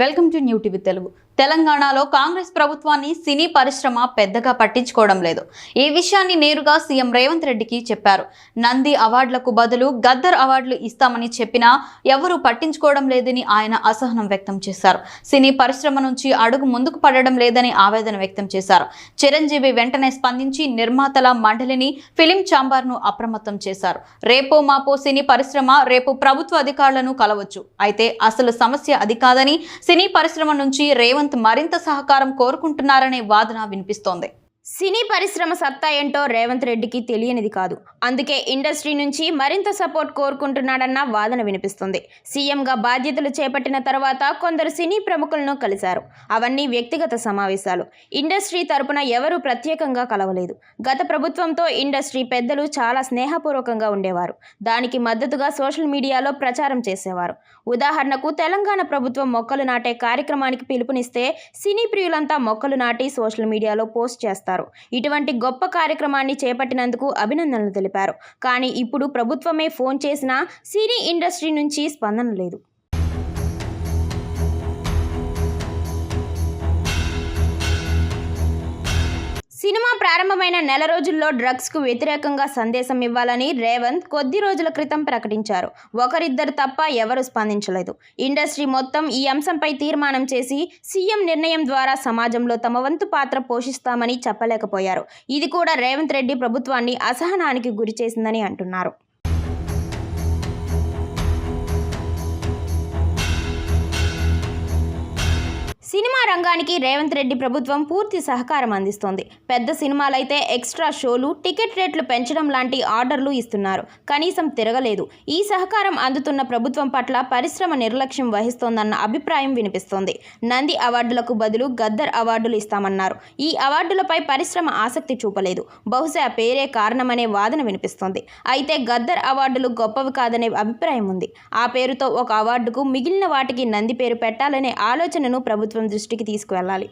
Welcome to new TV Telugu. తెలంగాణలో కాంగ్రెస్ ప్రభుత్వాన్ని సినీ పరిశ్రమ పెద్దగా పట్టించుకోవడం లేదు. ఈ విషయాన్ని నేరుగా సీఎం రేవంత్ రెడ్డికి చెప్పారు. నంది అవార్డులకు బదులు గద్దర్ అవార్డులు ఇస్తామని చెప్పినా ఎవరూ పట్టించుకోవడం లేదని ఆయన అసహనం వ్యక్తం చేశారు. సినీ పరిశ్రమ నుంచి అడుగు ముందుకు పడడం లేదని ఆవేదన వ్యక్తం చేశారు. చిరంజీవి వెంటనే స్పందించి నిర్మాతల మండలిని ఫిలిం ఛాంబర్ను అప్రమత్తం చేశారు. రేపో మాపో సినీ పరిశ్రమ రేపు ప్రభుత్వ అధికారులను కలవచ్చు. అయితే అసలు సమస్య అది కాదని సినీ పరిశ్రమ నుంచి రేవంత్ మరింత సహకారం కోరుకుంటున్నారనే వాదన వినిపిస్తోంది. సినీ పరిశ్రమ సత్తా ఏంటో రేవంత్ రెడ్డికి తెలియనిది కాదు. అందుకే ఇండస్ట్రీ నుంచి మరింత సపోర్ట్ కోరుకుంటున్నాడన్న వాదన వినిపిస్తుంది. సీఎంగా బాధ్యతలు చేపట్టిన తర్వాత కొందరు సినీ ప్రముఖులను కలిశారు. అవన్నీ వ్యక్తిగత సమావేశాలు. ఇండస్ట్రీ తరపున ఎవరూ ప్రత్యేకంగా కలవలేదు. గత ప్రభుత్వంతో ఇండస్ట్రీ పెద్దలు చాలా స్నేహపూర్వకంగా ఉండేవారు. దానికి మద్దతుగా సోషల్ మీడియాలో ప్రచారం చేసేవారు. ఉదాహరణకు తెలంగాణ ప్రభుత్వం మొక్కలు నాటే కార్యక్రమానికి పిలుపునిస్తే సినీ ప్రియులంతా మొక్కలు నాటి సోషల్ మీడియాలో పోస్ట్ చేస్తారు. ఇటువంటి గొప్ప కార్యక్రమాన్ని చేపట్టినందుకు అభినందనలు తెలిపారు. కానీ ఇప్పుడు ప్రభుత్వమే ఫోన్ చేసినా సినీ ఇండస్ట్రీ నుంచి స్పందన లేదు. సినిమా ప్రారంభమైన నెల రోజుల్లో డ్రగ్స్కు వ్యతిరేకంగా సందేశం ఇవ్వాలని రేవంత్ కొద్ది రోజుల క్రితం ప్రకటించారు. ఒకరిద్దరు తప్ప ఎవరు స్పందించలేదు. ఇండస్ట్రీ మొత్తం ఈ అంశంపై తీర్మానం చేసి సీఎం నిర్ణయం ద్వారా సమాజంలో తమ వంతు పాత్ర పోషిస్తామని చెప్పలేకపోయారు. ఇది కూడా రేవంత్ రెడ్డి ప్రభుత్వాన్ని అసహనానికి గురిచేసిందని అంటున్నారు. సినిమా రంగానికి రేవంత్ రెడ్డి ప్రభుత్వం పూర్తి సహకారం అందిస్తోంది. పెద్ద సినిమాలైతే ఎక్స్ట్రా షోలు, టికెట్ రేట్లు పెంచడం లాంటి ఆర్డర్లు ఇస్తున్నారు. కనీసం తిరగలేదు. ఈ సహకారం అందుతున్న ప్రభుత్వం పట్ల పరిశ్రమ నిర్లక్ష్యం వహిస్తోందన్న అభిప్రాయం వినిపిస్తోంది. నంది అవార్డులకు బదులు గద్దర్ అవార్డులు ఇస్తామన్నారు. ఈ అవార్డులపై పరిశ్రమ ఆసక్తి చూపలేదు. బహుశా పేరే కారణమనే వాదన వినిపిస్తోంది. అయితే గద్దర్ అవార్డులు గొప్పవి కాదనే అభిప్రాయం ఉంది. ఆ పేరుతో ఒక అవార్డుకు మిగిలిన వాటికి నంది పేరు పెట్టాలనే ఆలోచనను ప్రభుత్వం దృష్టికి తీసుకువెళ్ళాలి.